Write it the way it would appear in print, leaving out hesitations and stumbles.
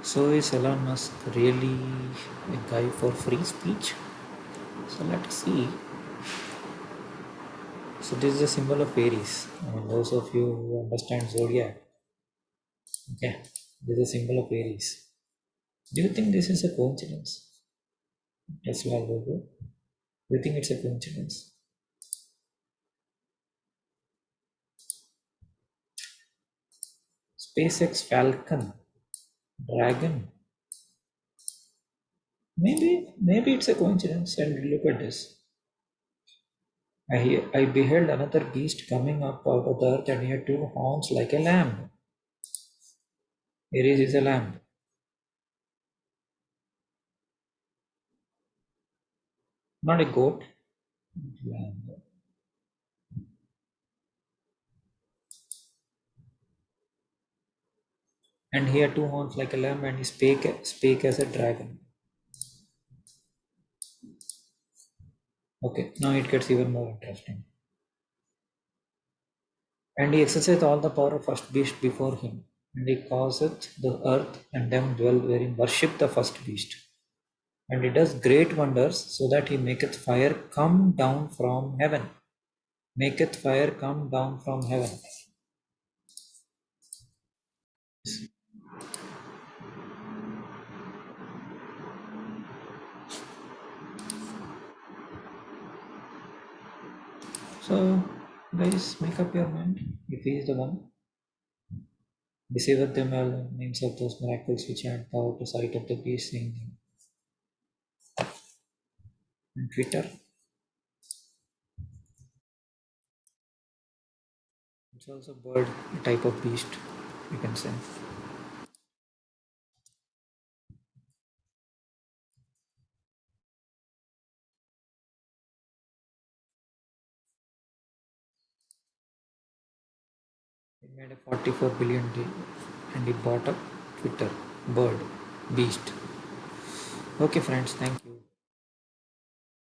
So is Elon Musk really a guy for free speech? So let's see. So this is a symbol of Aries. Those of you who understand zodiac, okay, this is a symbol of Aries. Do you think this is a coincidence? Tesla logo. Do you think it's a coincidence? SpaceX Falcon Dragon. Maybe it's a coincidence. And look at this. I beheld another beast coming up out of the earth, and he had two horns like a lamb. Aries is a lamb. Not a goat. Lamb. And he had two horns like a lamb, and he spake as a dragon. Okay, now it gets even more interesting. And he exercised all the power of first beast before him, and he causeth the earth and them dwell wherein worship the first beast. And he does great wonders, so that he maketh fire come down from heaven. Maketh fire come down from heaven. So, guys, make up your mind if he is the one. Deceiveth them all names of those miracles which had power to sight of the beast, saying on Twitter. It's also bird, a type of beast, you can say. He made a 44 billion deal and he bought up Twitter, bird, beast. Okay, friends, thank you.